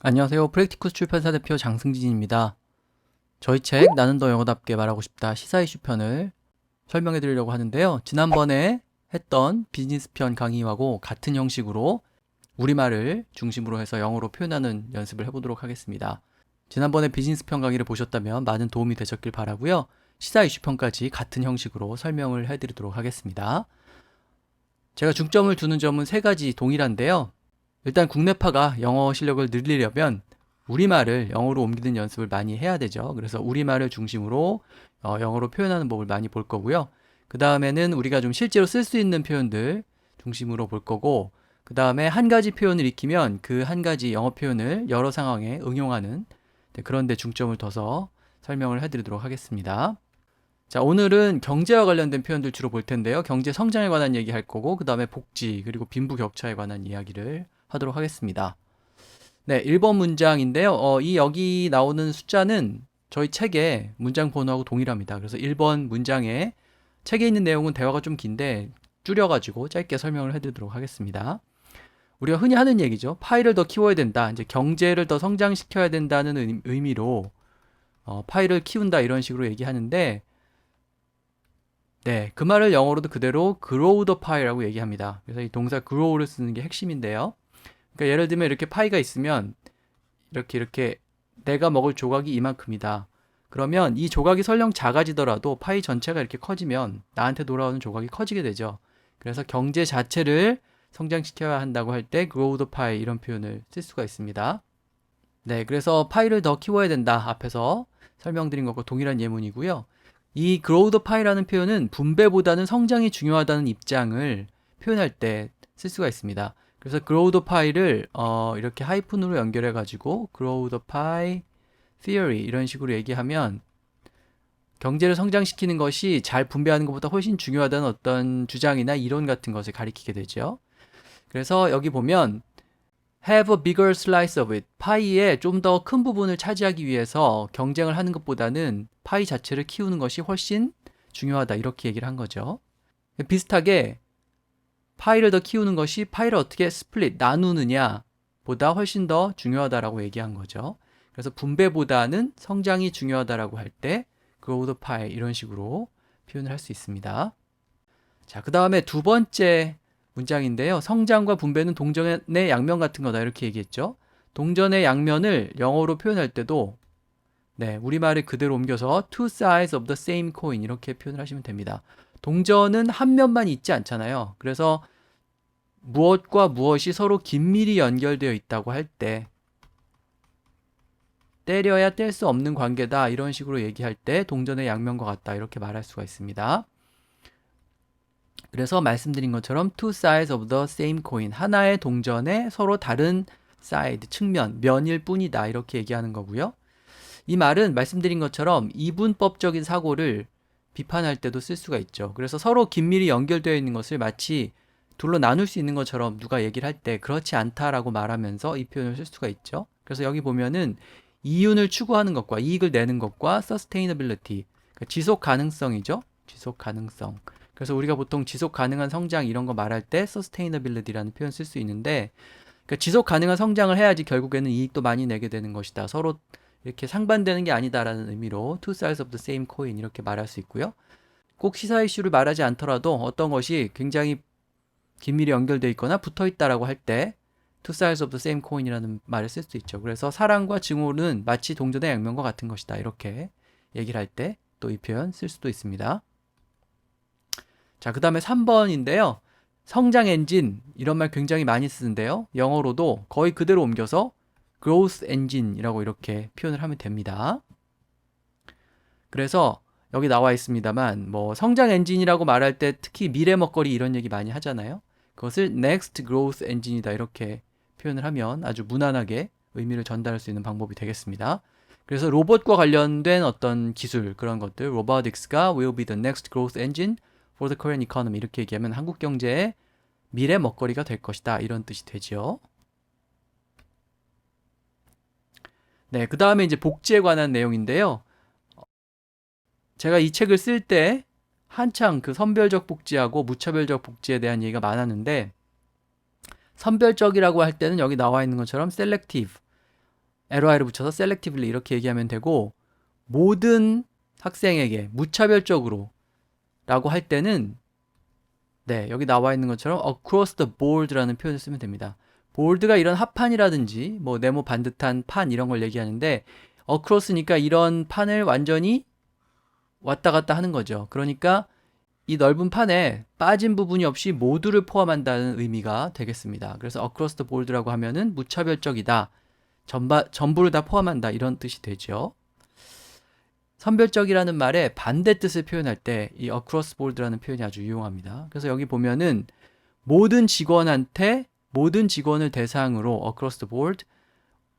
안녕하세요. 프랙티쿠스 출판사 대표 장승진입니다. 저희 책 나는 더 영어답게 말하고 싶다 시사 이슈 편을 설명해 드리려고 하는데요. 지난번에 했던 비즈니스 편 강의하고 같은 형식으로 우리말을 중심으로 해서 영어로 표현하는 연습을 해보도록 하겠습니다. 지난번에 비즈니스 편 강의를 보셨다면 많은 도움이 되셨길 바라고요. 시사 이슈 편까지 같은 형식으로 설명을 해드리도록 하겠습니다. 제가 중점을 두는 점은 세 가지 동일한데요. 일단 국내파가 영어 실력을 늘리려면 우리말을 영어로 옮기는 연습을 많이 해야 되죠. 그래서 우리말을 중심으로 영어로 표현하는 법을 많이 볼 거고요. 그 다음에는 우리가 좀 실제로 쓸 수 있는 표현들 중심으로 볼 거고, 그 다음에 한 가지 표현을 익히면 그 한 가지 영어 표현을 여러 상황에 응용하는 그런 데 중점을 둬서 설명을 해드리도록 하겠습니다. 자, 오늘은 경제와 관련된 표현들 주로 볼 텐데요. 경제 성장에 관한 얘기 할 거고, 그 다음에 복지, 그리고 빈부격차에 관한 이야기를 하도록 하겠습니다. 네, 1번 문장인데요. 여기 나오는 숫자는 저희 책의 문장 번호하고 동일합니다. 그래서 1번 문장에 책에 있는 내용은 대화가 좀 긴데 줄여가지고 짧게 설명을 해드리도록 하겠습니다. 우리가 흔히 하는 얘기죠. 파이를 더 키워야 된다. 이제 경제를 더 성장시켜야 된다는 의미로 파이를 키운다 이런 식으로 얘기하는데, 네, 그 말을 영어로도 그대로 grow the pie라고 얘기합니다. 그래서 이 동사 grow를 쓰는 게 핵심인데요. 그러니까 예를 들면 이렇게 파이가 있으면 이렇게 내가 먹을 조각이 이만큼이다. 그러면 이 조각이 설령 작아지더라도 파이 전체가 이렇게 커지면 나한테 돌아오는 조각이 커지게 되죠. 그래서 경제 자체를 성장시켜야 한다고 할 때 grow the pie 이런 표현을 쓸 수가 있습니다. 네, 그래서 파이를 더 키워야 된다. 앞에서 설명드린 것과 동일한 예문이고요. 이 grow the pie라는 표현은 분배보다는 성장이 중요하다는 입장을 표현할 때 쓸 수가 있습니다. 그래서 grow the pie를 이렇게 하이픈으로 연결해 가지고 grow the pie theory 이런 식으로 얘기하면 경제를 성장시키는 것이 잘 분배하는 것보다 훨씬 중요하다는 어떤 주장이나 이론 같은 것을 가리키게 되죠. 그래서 여기 보면 have a bigger slice of it. 파이의 좀 더 큰 부분을 차지하기 위해서 경쟁을 하는 것보다는 파이 자체를 키우는 것이 훨씬 중요하다. 이렇게 얘기를 한 거죠. 비슷하게 파이를 더 키우는 것이 파이를 어떻게 스플릿, 나누느냐 보다 훨씬 더 중요하다라고 얘기한 거죠. 그래서 분배보다는 성장이 중요하다라고 할 때 grow the pie 이런 식으로 표현을 할 수 있습니다. 자, 그 다음에 두 번째 문장인데요. 성장과 분배는 동전의 양면 같은 거다 이렇게 얘기했죠. 동전의 양면을 영어로 표현할 때도 네, 우리말을 그대로 옮겨서 two sides of the same coin 이렇게 표현을 하시면 됩니다. 동전은 한 면만 있지 않잖아요. 그래서 무엇과 무엇이 서로 긴밀히 연결되어 있다고 할 때 때려야 뗄 수 없는 관계다 이런 식으로 얘기할 때 동전의 양면과 같다 이렇게 말할 수가 있습니다. 그래서 말씀드린 것처럼 two sides of the same coin 하나의 동전에 서로 다른 side 측면 면일 뿐이다 이렇게 얘기하는 거고요. 이 말은 말씀드린 것처럼 이분법적인 사고를 비판할 때도 쓸 수가 있죠. 그래서 서로 긴밀히 연결되어 있는 것을 마치 둘로 나눌 수 있는 것처럼 누가 얘기를 할 때 그렇지 않다라고 말하면서 이 표현을 쓸 수가 있죠. 그래서 여기 보면은 이윤을 추구하는 것과 이익을 내는 것과 sustainability, 그러니까 지속 가능성이죠. 지속 가능성. 그래서 우리가 보통 지속 가능한 성장 이런 거 말할 때 sustainability라는 표현 쓸 수 있는데, 그러니까 지속 가능한 성장을 해야지 결국에는 이익도 많이 내게 되는 것이다. 서로 이렇게 상반되는 게 아니다라는 의미로 two sides of the same coin 이렇게 말할 수 있고요. 꼭 시사 이슈를 말하지 않더라도 어떤 것이 굉장히 긴밀히 연결되어 있거나 붙어 있다라고 할 때 two sides of the same coin이라는 말을 쓸 수 있죠. 그래서 사랑과 증오는 마치 동전의 양면과 같은 것이다. 이렇게 얘기를 할 때 또 이 표현 쓸 수도 있습니다. 자, 그 다음에 3번인데요. 성장 엔진 이런 말 굉장히 많이 쓰는데요. 영어로도 거의 그대로 옮겨서 growth engine이라고 이렇게 표현을 하면 됩니다. 그래서 여기 나와 있습니다만 뭐 성장 엔진이라고 말할 때 특히 미래 먹거리 이런 얘기 많이 하잖아요. 그것을 next growth engine이다 이렇게 표현을 하면 아주 무난하게 의미를 전달할 수 있는 방법이 되겠습니다. 그래서 로봇과 관련된 어떤 기술 그런 것들 robotics가 will be the next growth engine for the Korean economy 이렇게 얘기하면 한국 경제의 미래 먹거리가 될 것이다 이런 뜻이 되죠. 네, 그 다음에 이제 복지에 관한 내용인데요. 제가 이 책을 쓸 때 한창 그 선별적 복지하고 무차별적 복지에 대한 얘기가 많았는데 선별적이라고 할 때는 여기 나와 있는 것처럼 selective ly를 붙여서 selectively 이렇게 얘기하면 되고, 모든 학생에게 무차별적으로 라고 할 때는 네, 여기 나와 있는 것처럼 across the board라는 표현을 쓰면 됩니다. 보드가 이런 합판이라든지 뭐 네모 반듯한 판 이런 걸 얘기하는데, across니까 이런 판을 완전히 왔다 갔다 하는 거죠. 그러니까 이 넓은 판에 빠진 부분이 없이 모두를 포함한다는 의미가 되겠습니다. 그래서 across the board라고 하면은 무차별적이다, 전부를 다 포함한다 이런 뜻이 되죠. 선별적이라는 말의 반대 뜻을 표현할 때 이 across board라는 표현이 아주 유용합니다. 그래서 여기 보면은 모든 직원을 대상으로 across the board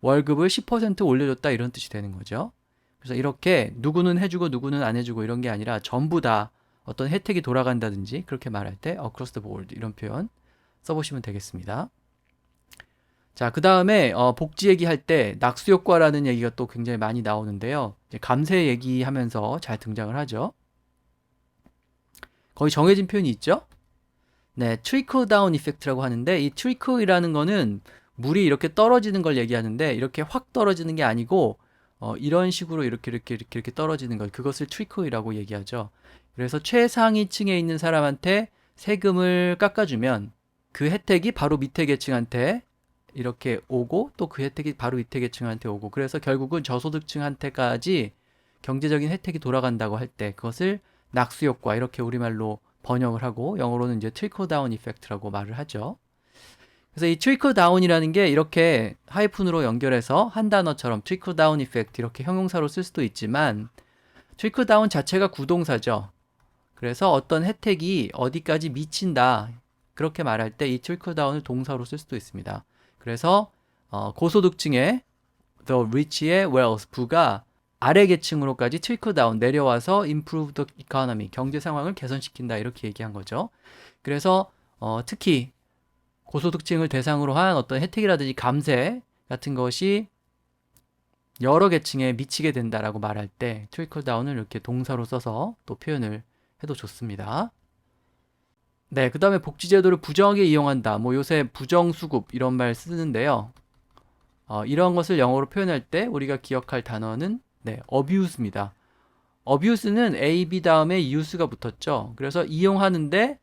월급을 10% 올려줬다 이런 뜻이 되는 거죠. 그래서 이렇게 누구는 해주고 누구는 안 해주고 이런 게 아니라 전부 다 어떤 혜택이 돌아간다든지 그렇게 말할 때 across the board 이런 표현 써보시면 되겠습니다. 자, 그 다음에 복지 얘기할 때 낙수효과라는 얘기가 또 굉장히 많이 나오는데요. 이제 감세 얘기하면서 잘 등장을 하죠. 거의 정해진 표현이 있죠. 네, trickle down effect라고 하는데, 이 trickle이라는 거는 물이 이렇게 떨어지는 걸 얘기하는데, 이렇게 확 떨어지는 게 아니고 이런 식으로 이렇게 떨어지는 것, 그것을 trickle이라고 얘기하죠. 그래서 최상위층에 있는 사람한테 세금을 깎아주면 그 혜택이 바로 밑에 계층한테 이렇게 오고, 또 그 혜택이 바로 밑에 계층한테 오고, 그래서 결국은 저소득층한테까지 경제적인 혜택이 돌아간다고 할 때 그것을 낙수효과 이렇게 우리말로 번역을 하고, 영어로는 이제 trickle down effect라고 말을 하죠. 그래서 이 trickle down이라는 게 이렇게 하이픈으로 연결해서 한 단어처럼 trickle down effect 이렇게 형용사로 쓸 수도 있지만, trickle down 자체가 구동사죠. 그래서 어떤 혜택이 어디까지 미친다 그렇게 말할 때 이 trickle down을 동사로 쓸 수도 있습니다. 그래서 고소득층의 the rich의 wealth, 부가 아래 계층으로까지 trickle down 내려와서 improve the economy, 경제 상황을 개선시킨다 이렇게 얘기한 거죠. 그래서 특히 고소득층을 대상으로 한 어떤 혜택이라든지 감세 같은 것이 여러 계층에 미치게 된다라고 말할 때 trickle down을 이렇게 동사로 써서 또 표현을 해도 좋습니다. 네, 그 다음에 복지제도를 부정하게 이용한다. 뭐 요새 부정수급 이런 말 쓰는데요. 이런 것을 영어로 표현할 때 우리가 기억할 단어는 네, abuse입니다. abuse는 A, B 다음에 use가 붙었죠. 그래서 이용하는데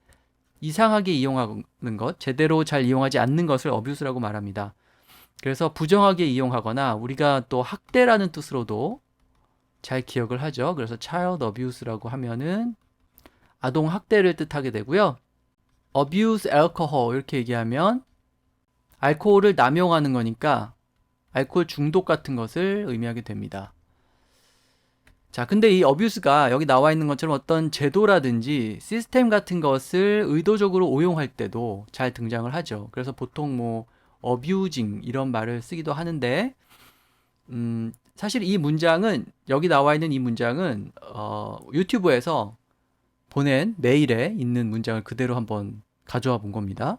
이상하게 이용하는 것, 제대로 잘 이용하지 않는 것을 abuse라고 말합니다. 그래서 부정하게 이용하거나, 우리가 또 학대라는 뜻으로도 잘 기억을 하죠. 그래서 child abuse라고 하면은 아동 학대를 뜻하게 되고요. abuse alcohol 이렇게 얘기하면 알코올을 남용하는 거니까 알코올 중독 같은 것을 의미하게 됩니다. 자, 근데 이 abuse가 여기 나와 있는 것처럼 어떤 제도라든지 시스템 같은 것을 의도적으로 오용할 때도 잘 등장을 하죠. 그래서 보통 뭐 abusing 이런 말을 쓰기도 하는데, 사실 이 문장은, 여기 나와 있는 이 문장은 유튜브에서 보낸 메일에 있는 문장을 그대로 한번 가져와 본 겁니다.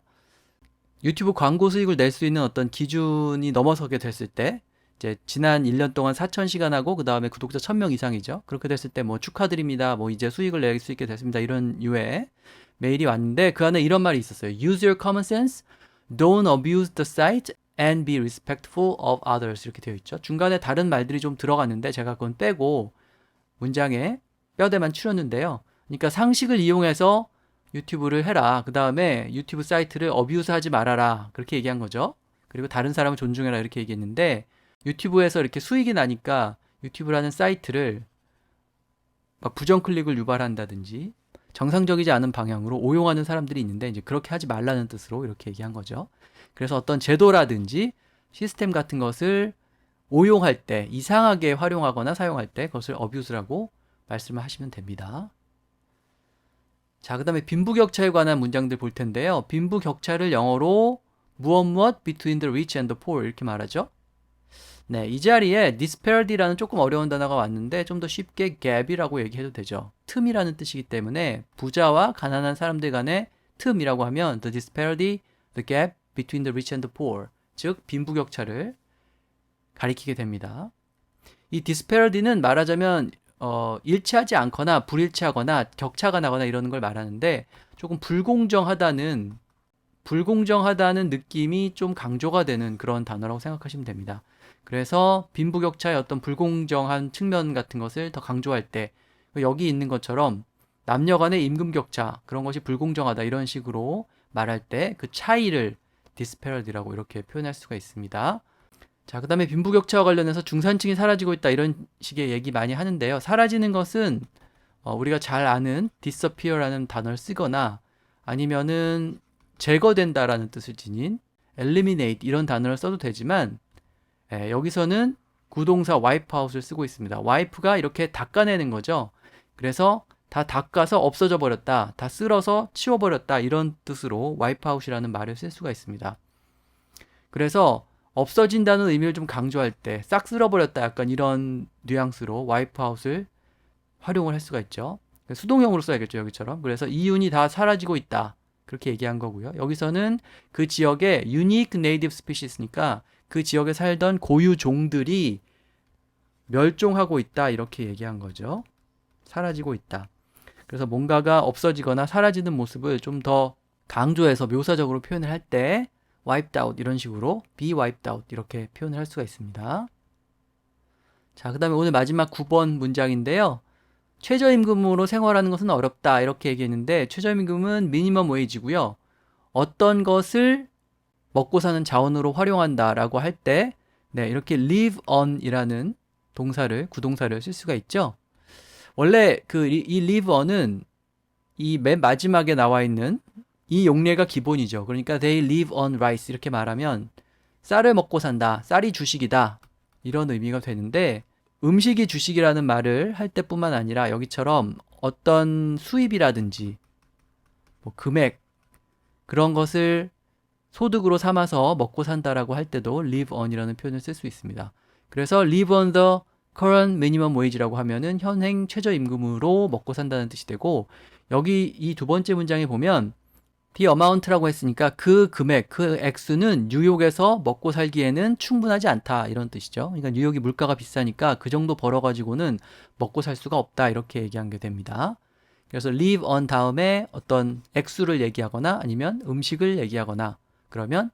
유튜브 광고 수익을 낼 수 있는 어떤 기준이 넘어서게 됐을 때, 이제 지난 1년 동안 4,000시간 하고 그 다음에 구독자 1,000명 이상이죠. 그렇게 됐을 때 뭐 축하드립니다. 뭐 이제 수익을 낼 수 있게 됐습니다. 이런 유의 메일이 왔는데, 그 안에 이런 말이 있었어요. Use your common sense, don't abuse the site, and be respectful of others. 이렇게 되어 있죠. 중간에 다른 말들이 좀 들어갔는데 제가 그건 빼고 문장에 뼈대만 추렸는데요. 그러니까 상식을 이용해서 유튜브를 해라. 그 다음에 유튜브 사이트를 어뷰스 하지 말아라. 그렇게 얘기한 거죠. 그리고 다른 사람을 존중해라. 이렇게 얘기했는데, 유튜브에서 이렇게 수익이 나니까 유튜브라는 사이트를 막 부정 클릭을 유발한다든지 정상적이지 않은 방향으로 오용하는 사람들이 있는데, 이제 그렇게 하지 말라는 뜻으로 이렇게 얘기한 거죠. 그래서 어떤 제도라든지 시스템 같은 것을 오용할 때, 이상하게 활용하거나 사용할 때 그것을 어뷰스라고 말씀을 하시면 됩니다. 자, 그 다음에 빈부격차에 관한 문장들 볼 텐데요. 빈부격차를 영어로 무엇 between the rich and the poor 이렇게 말하죠. 네, 이 자리에 disparity라는 조금 어려운 단어가 왔는데 좀 더 쉽게 gap이라고 얘기해도 되죠. 틈이라는 뜻이기 때문에 부자와 가난한 사람들 간의 틈이라고 하면 the disparity, the gap between the rich and the poor, 즉 빈부격차를 가리키게 됩니다. 이 disparity는 말하자면 일치하지 않거나 불일치하거나 격차가 나거나 이러는 걸 말하는데, 조금 불공정하다는 느낌이 좀 강조가 되는 그런 단어라고 생각하시면 됩니다. 그래서 빈부격차의 어떤 불공정한 측면 같은 것을 더 강조할 때 여기 있는 것처럼 남녀 간의 임금 격차 그런 것이 불공정하다 이런 식으로 말할 때 그 차이를 디스패러디라고 이렇게 표현할 수가 있습니다. 자, 그다음에 빈부격차와 관련해서 중산층이 사라지고 있다 이런 식의 얘기 많이 하는데요. 사라지는 것은 우리가 잘 아는 disappear라는 단어를 쓰거나 아니면은 제거된다라는 뜻을 지닌 eliminate 이런 단어를 써도 되지만 여기서는 구동사 wipe out을 쓰고 있습니다. wipe가 이렇게 닦아내는 거죠. 그래서 다 닦아서 없어져 버렸다, 다 쓸어서 치워버렸다 이런 뜻으로 wipe out이라는 말을 쓸 수가 있습니다. 그래서 없어진다는 의미를 좀 강조할 때 싹 쓸어버렸다 약간 이런 뉘앙스로 wipe out을 활용을 할 수가 있죠. 수동형으로 써야겠죠, 여기처럼. 그래서 이윤이 다 사라지고 있다. 그렇게 얘기한 거고요. 여기서는 그 지역의 unique native species니까 그 지역에 살던 고유 종들이 멸종하고 있다. 이렇게 얘기한 거죠. 사라지고 있다. 그래서 뭔가가 없어지거나 사라지는 모습을 좀 더 강조해서 묘사적으로 표현을 할 때 wiped out 이런 식으로 be wiped out 이렇게 표현을 할 수가 있습니다. 자, 그 다음에 오늘 마지막 9번 문장인데요. 최저임금으로 생활하는 것은 어렵다 이렇게 얘기했는데 최저임금은 미니멈 웨이지고요. 어떤 것을 먹고 사는 자원으로 활용한다 라고 할 때 이렇게 live on 이라는 동사를 구동사를 쓸 수가 있죠. 원래 이 live on은 이 맨 마지막에 나와 있는 이 용례가 기본이죠. 그러니까 they live on rice 이렇게 말하면 쌀을 먹고 산다, 쌀이 주식이다 이런 의미가 되는데 음식이 주식이라는 말을 할 때뿐만 아니라 여기처럼 어떤 수입이라든지 뭐 금액 그런 것을 소득으로 삼아서 먹고 산다라고 할 때도 live on이라는 표현을 쓸 수 있습니다. 그래서 live on the current minimum wage라고 하면은 현행 최저임금으로 먹고 산다는 뜻이 되고 여기 이 두 번째 문장에 보면 the amount라고 했으니까 그 금액, 그 액수는 뉴욕에서 먹고 살기에는 충분하지 않다 이런 뜻이죠. 그러니까 뉴욕이 물가가 비싸니까 그 정도 벌어가지고는 먹고 살 수가 없다 이렇게 얘기한 게 됩니다. 그래서 live on 다음에 어떤 액수를 얘기하거나 아니면 음식을 얘기하거나 그러면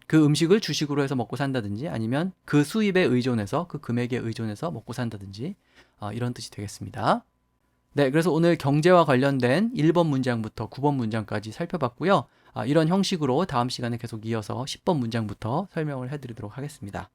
그 음식을 주식으로 해서 먹고 산다든지 아니면 그 수입에 의존해서 그 금액에 의존해서 먹고 산다든지 이런 뜻이 되겠습니다. 네, 그래서 오늘 경제와 관련된 1번 문장부터 9번 문장까지 살펴봤고요. 이런 형식으로 다음 시간에 계속 이어서 10번 문장부터 설명을 해드리도록 하겠습니다.